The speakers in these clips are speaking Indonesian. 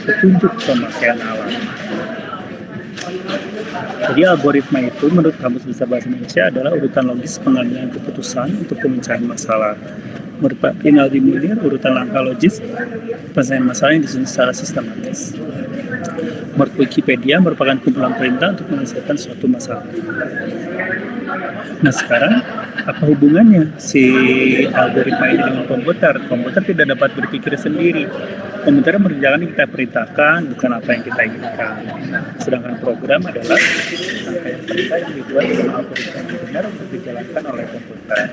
petunjuk pemakaian alat. Jadi algoritma itu menurut Kamus Besar Bahasa Indonesia adalah urutan logis pengambilan keputusan untuk pemecahan masalah. Menurut Pak Rinaldi Munir, urutan langkah logis penyelesaian masalah yang disusun secara sistematis. Menurut Wikipedia, merupakan kumpulan perintah untuk menyelesaikan suatu masalah. Nah sekarang, apa hubungannya si algoritma ini dengan komputer? Komputer tidak dapat berpikir sendiri. Komputer mengerjakan yang kita perintahkan, bukan apa yang kita inginkan. Sedangkan program adalah rangkaian perintah yang dibuat dengan algoritma yang benar untuk dijalankan oleh komputer.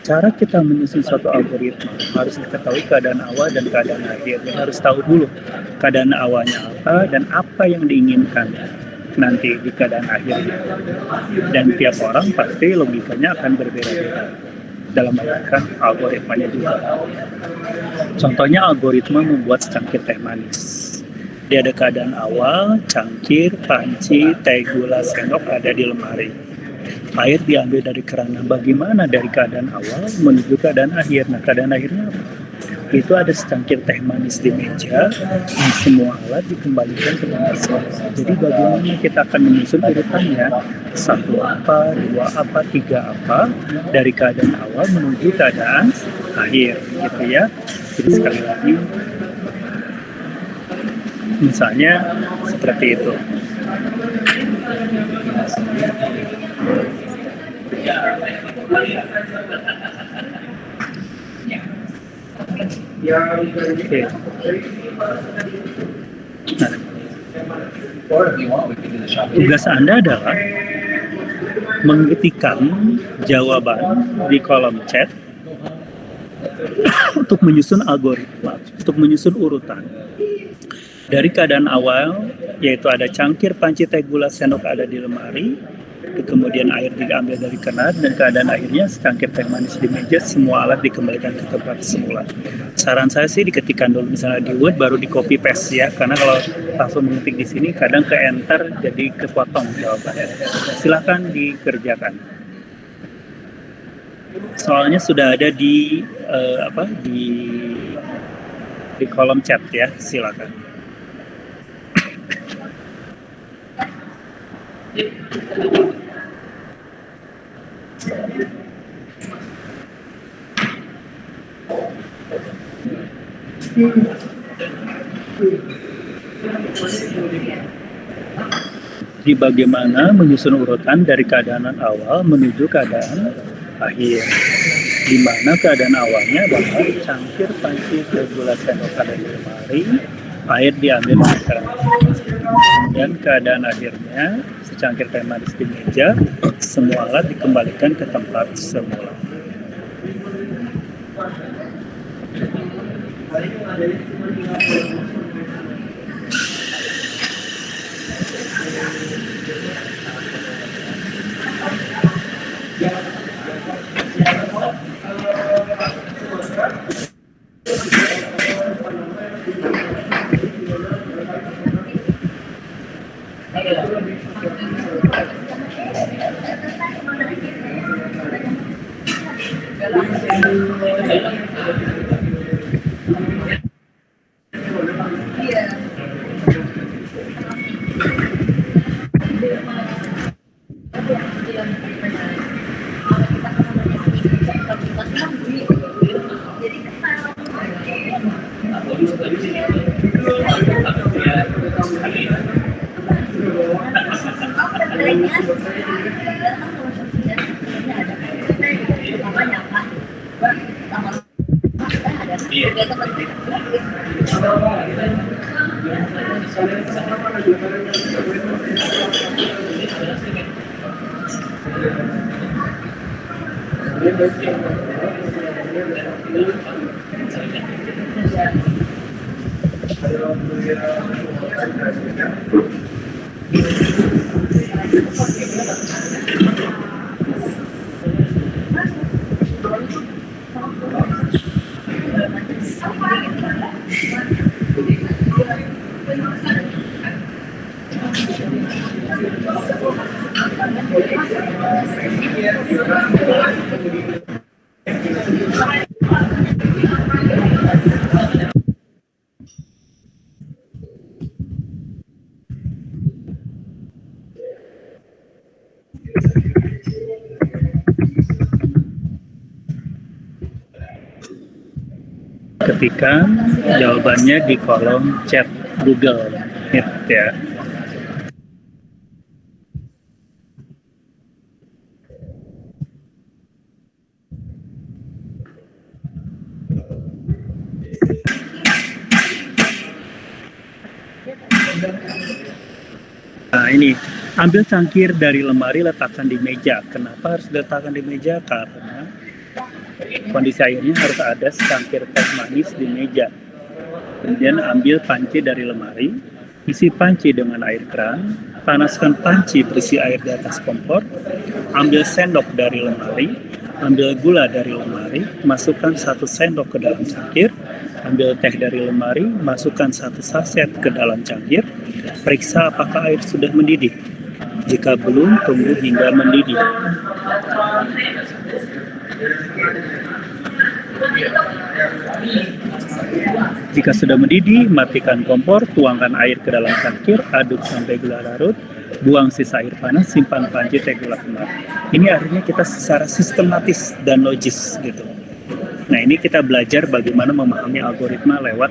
Cara kita menyusun suatu algoritma harus diketahui keadaan awal dan keadaan akhir. Jadi harus tahu dulu keadaan awalnya apa dan apa yang diinginkan nanti di keadaan akhirnya. Dan tiap orang pasti logikanya akan berbeda-beda dalam menjalankan algoritmanya juga. Contohnya algoritma membuat secangkir teh manis. Dia ada keadaan awal, cangkir, panci, teh gula, sendok ada di lemari. Air diambil dari kerana. Bagaimana dari keadaan awal menuju keadaan akhir? Nah, keadaan akhirnya apa? Itu ada secangkir teh manis di meja, dan semua alat dikembalikan ke tempat semula. Jadi bagaimana kita akan menyusun urutannya? 1 apa, 2 apa, 3 apa, dari keadaan awal menuju keadaan akhir, gitu ya. Jadi sekali lagi, misalnya seperti itu. Oke. Tugas Anda adalah mengetikkan jawaban di kolom chat untuk menyusun algoritma, untuk menyusun urutan. Dari keadaan awal, yaitu ada cangkir, panci, teh, gula, sendok ada di lemari, kemudian air diambil dari keran, dan keadaan akhirnya secangkir teh manis di meja, semua alat dikembalikan ke tempat semula. Saran saya sih diketikkan dulu misalnya di Word, baru di copy paste ya, karena kalau langsung mengetik di sini kadang ke enter jadi kepotong jawabannya. Silakan dikerjakan. Soalnya sudah ada di di kolom chat ya, silakan. Jadi bagaimana menyusun urutan dari keadaan awal menuju keadaan akhir, di mana keadaan awalnya adalah cangkir, panci, teh, gula, sendok ada di lemari, air diambil dari keran, dan keadaan akhirnya secangkir teh manis di meja, semua alat dikembalikan ke tempat semula. pastikan jawabannya di kolom chat Google Meet ya. Nah ini, ambil cangkir dari lemari, letakkan di meja. Kenapa harus diletakkan di meja? Karena kondisi airnya harus ada secangkir teh manis di meja. Kemudian ambil panci dari lemari, isi panci dengan air keran, panaskan panci berisi air di atas kompor, ambil sendok dari lemari, ambil gula dari lemari, masukkan 1 sendok ke dalam cangkir, ambil teh dari lemari, masukkan 1 saset ke dalam cangkir, periksa apakah air sudah mendidih. Jika belum, tunggu hingga mendidih. Jika sudah mendidih, matikan kompor, tuangkan air ke dalam cangkir, aduk sampai gula larut, buang sisa air panas, simpan panci teh gula kemar. Ini artinya kita secara sistematis dan logis gitu. Nah ini kita belajar bagaimana memahami algoritma lewat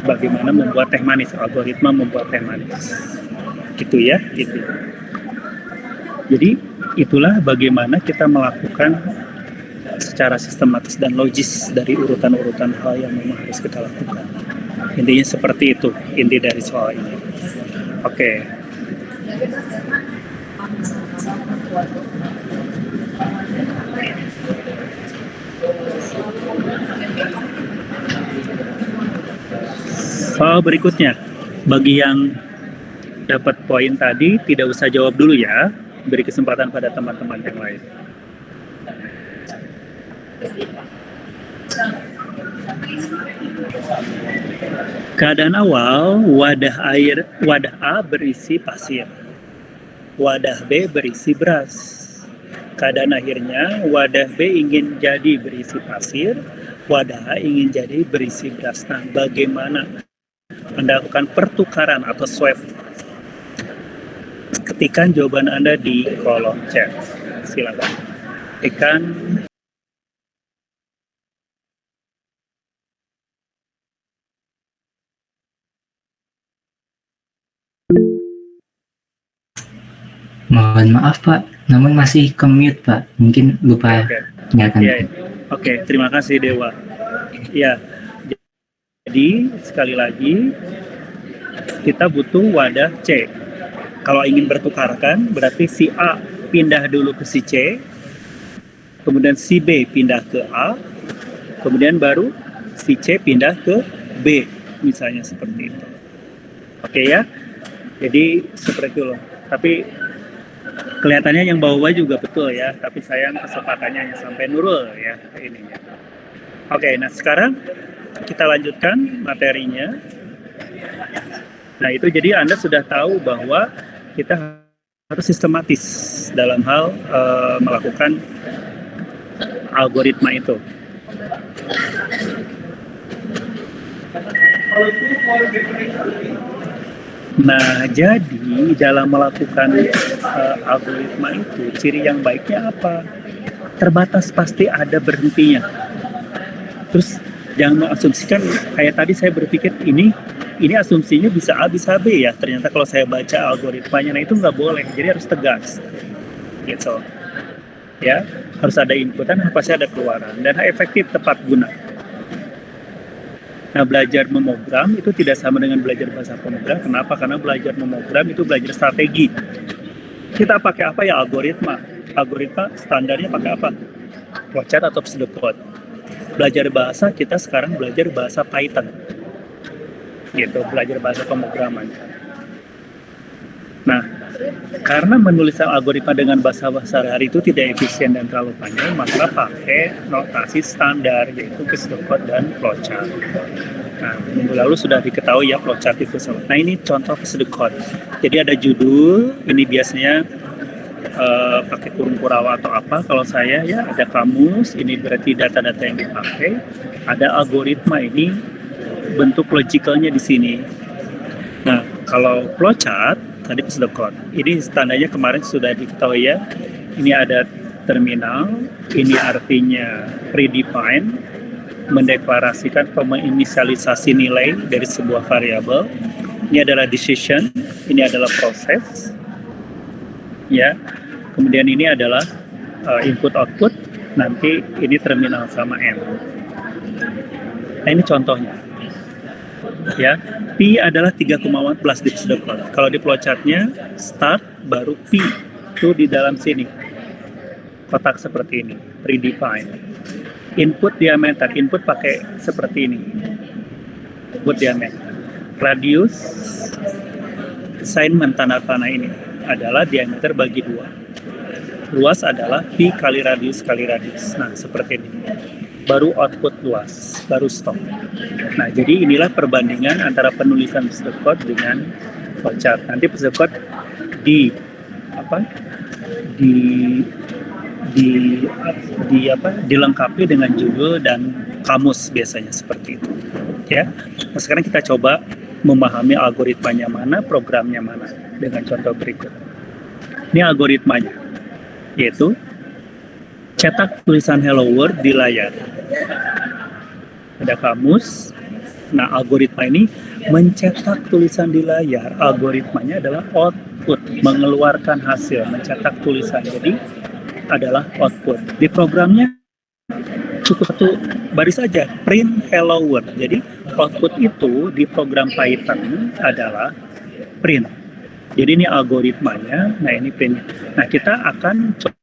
bagaimana membuat teh manis, algoritma membuat teh manis. Gitu ya, gitu. Jadi itulah bagaimana kita melakukan secara sistematis dan logis dari urutan-urutan hal yang memang harus kita lakukan. Intinya seperti itu, inti dari soal ini. Oke. Soal berikutnya, bagi yang dapat poin tadi tidak usah jawab dulu ya, beri kesempatan pada teman-teman yang lain. Keadaan awal, wadah A berisi pasir, wadah B berisi beras. Keadaan akhirnya, wadah B ingin jadi berisi pasir, wadah A ingin jadi berisi beras. Nah, bagaimana melakukan pertukaran atau swap? Ketikkan jawaban Anda di kolom chat. Silakan. Ketikkan. Mohon maaf Pak, namun masih ke-mute Pak. Mungkin lupa nyalakan. Oke, terima kasih Dewa. Ya, jadi sekali lagi kita butuh wadah C. Kalau ingin bertukarkan, berarti si A pindah dulu ke si C, kemudian si B pindah ke A, kemudian baru si C pindah ke B, misalnya seperti itu. Oke ya, jadi seperti itu loh. Tapi kelihatannya yang bawah juga betul ya, tapi sayang kesempatannya hanya sampai Nurul ya ini. Oke, nah sekarang kita lanjutkan materinya. Nah itu jadi Anda sudah tahu bahwa kita harus sistematis dalam hal melakukan algoritma itu. Nah, jadi dalam melakukan algoritma itu, ciri yang baiknya apa? Terbatas pasti ada berhentinya. Terus jangan mengasumsikan, kayak tadi saya berpikir ini asumsinya bisa A, bisa B ya. Ternyata kalau saya baca algoritmanya, nah itu nggak boleh. Jadi harus tegas. Gitu. Ya, harus ada inputan, pasti ada keluaran. Dan efektif, tepat guna. Nah, belajar memogram itu tidak sama dengan belajar bahasa pemrogram. Kenapa? Karena belajar memogram itu belajar strategi. Kita pakai apa ya? Algoritma. Algoritma standarnya pakai apa? Flowchart atau pseudocode. Belajar bahasa, kita sekarang belajar bahasa Python. Gitu, belajar bahasa pemrograman. Nah, karena menulis algoritma dengan bahasa sehari-hari itu tidak efisien dan terlalu panjang, maka pakai notasi standar, yaitu pseudocode dan flowchart. Nah, minggu lalu sudah diketahui ya flowchart itu. Nah, ini contoh pseudocode. Jadi ada judul, ini biasanya pakai kurung kurawa atau apa. Kalau saya ya ada kamus, ini berarti data-data yang dipakai. Ada algoritma, ini bentuk logicalnya di sini. Nah, kalau flowchart tadi pseudocode. Ini standarnya kemarin sudah diketahui ya. Ini ada terminal, ini artinya predefined, mendeklarasikan atau menginisialisasi nilai dari sebuah variabel. Ini adalah decision, ini adalah proses, ya. Kemudian ini adalah input output, nanti ini terminal sama M. Nah, ini contohnya. Ya, P adalah 3,1 plus di pseudocode. Kalau di flowchartnya start baru P itu di dalam sini. Kotak seperti ini, predefined. Input diameter, input pakai seperti ini. Input diameter. Radius assignment tanda panah ini adalah diameter bagi 2. Luas adalah P kali radius kali radius. Nah, seperti ini. Baru output luas, baru stop. Nah, jadi inilah perbandingan antara penulisan pseudocode dengan flowchart. Nanti pseudocode dilengkapi dengan judul dan kamus biasanya seperti itu. Ya. Nah, sekarang kita coba memahami algoritmanya mana, programnya mana dengan contoh berikut. Ini algoritmanya, yaitu cetak tulisan Hello World di layar. Ada kamus. Nah, algoritma ini mencetak tulisan di layar. Algoritmanya adalah output, mengeluarkan hasil, mencetak tulisan. Jadi adalah output. Di programnya cukup satu baris saja, print Hello World. Jadi output itu di program Python adalah print. Jadi ini algoritmanya. Nah, ini print. Nah, kita akan coba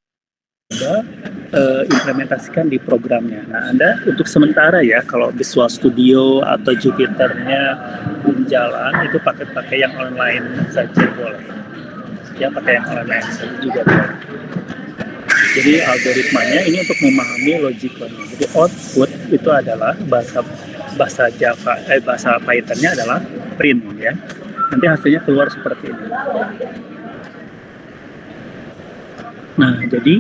implementasikan di programnya. Nah, Anda untuk sementara ya, kalau Visual Studio atau Jupyter-nya belum jalan, itu pakai yang online saja boleh. Ya, pakai yang online saja juga boleh. Jadi algoritmanya ini untuk memahami logikanya. Jadi output itu adalah bahasa Java, bahasa Python-nya adalah print ya. Nanti hasilnya keluar seperti ini. Nah, jadi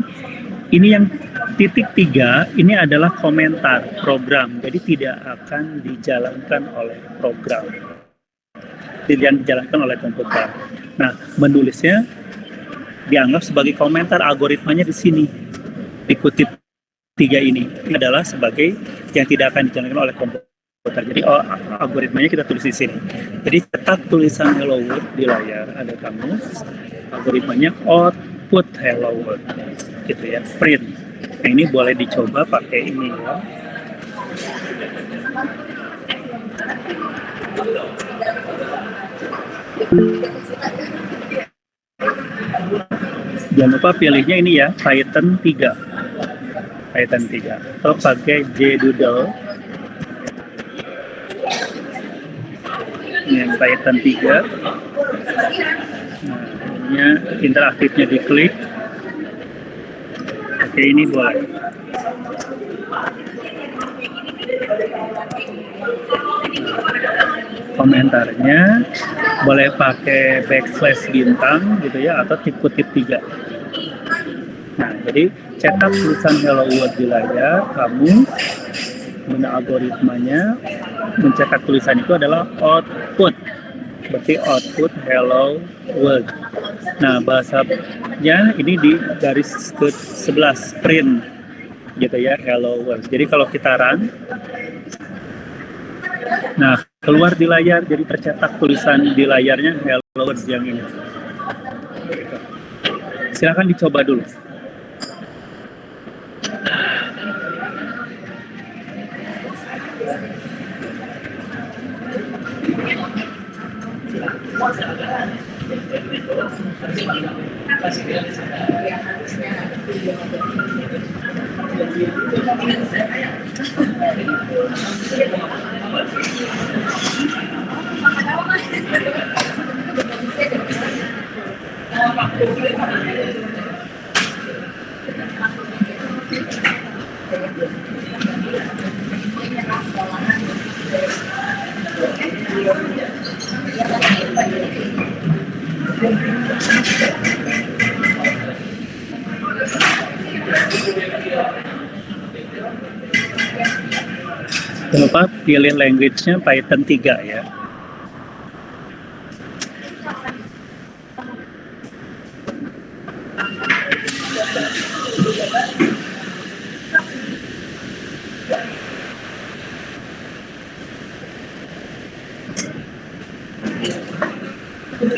ini yang titik 3, ini adalah komentar program. Jadi tidak akan dijalankan oleh program. Tidak dijalankan oleh komputer. Nah, menulisnya dianggap sebagai komentar, algoritmanya di sini. Dikutip 3 ini. Ini adalah sebagai yang tidak akan dijalankan oleh komputer. Jadi algoritmanya kita tulis di sini. Jadi cetak tulisan Hello World di layar, ada kamus. Algoritmanya output Hello World. Gitu ya, print. Nah, ini boleh dicoba pakai ini ya. Jangan lupa pilihnya ini ya, Python 3. Python 3. Atau pakai JDoodle. Ini yang Python 3. Nah, ini interaktifnya diklik. Oke, ini boleh. Komentarnya boleh pakai backslash bintang gitu ya, atau kutip 3. Nah, jadi cetak tulisan Hello World di layar, kamu algoritmanya mencetak tulisan itu adalah output. Berarti output Hello World. Nah, bahasanya ini di garis ke-11 print gitu ya, Hello World. Jadi kalau kita run, nah keluar di layar, jadi tercetak tulisan di layarnya Hello World yang ini. Silakan dicoba dulu. Jangan lupa pilih language-nya Python 3 ya. Sekali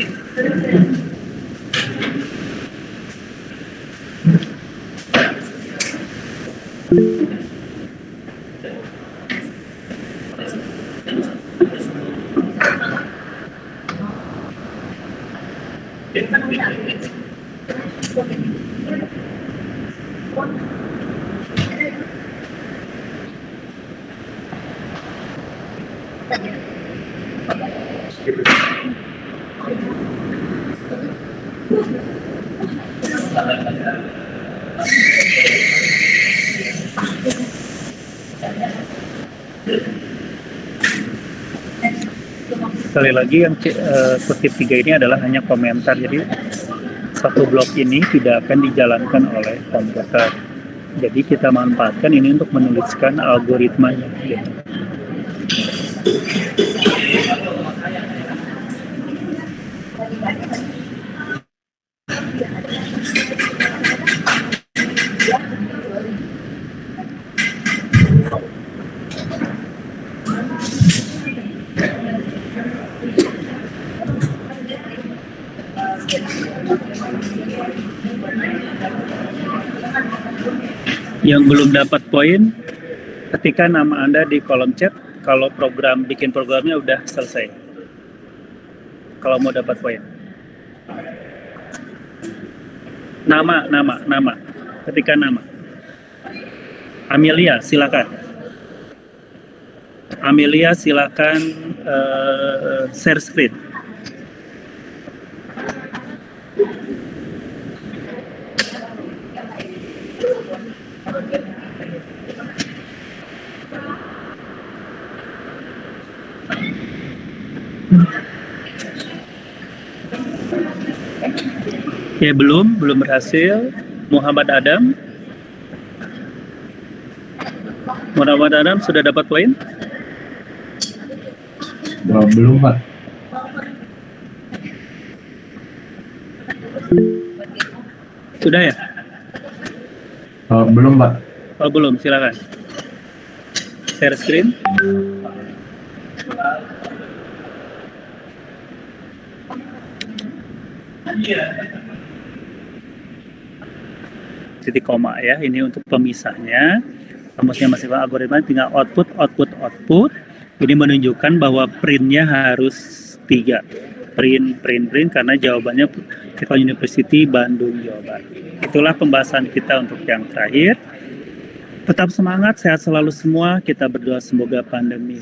lagi yang kutip 3 ini adalah hanya komentar, jadi satu blok ini tidak akan dijalankan oleh komputer. Jadi kita manfaatkan ini untuk menuliskan algoritmanya. Gitu. Yang belum dapat poin, ketika nama Anda di kolom chat kalau bikin programnya udah selesai. Kalau mau dapat poin. Nama. Ketika nama. Amelia, silakan. Share screen. Ya, belum berhasil. Muhammad Adam sudah dapat poin? Belum, Pak. Sudah ya? Belum, Pak. Oh, belum, silakan. Share screen. Titik koma ya, ini untuk pemisahnya. Rumusnya masih algoritma, tinggal output. Ini menunjukkan bahwa printnya harus 3. Print karena jawabannya Teknologi University Bandung, Jawa Barat. Itulah pembahasan kita untuk yang terakhir. Tetap semangat, sehat selalu semua. Kita berdoa semoga pandemi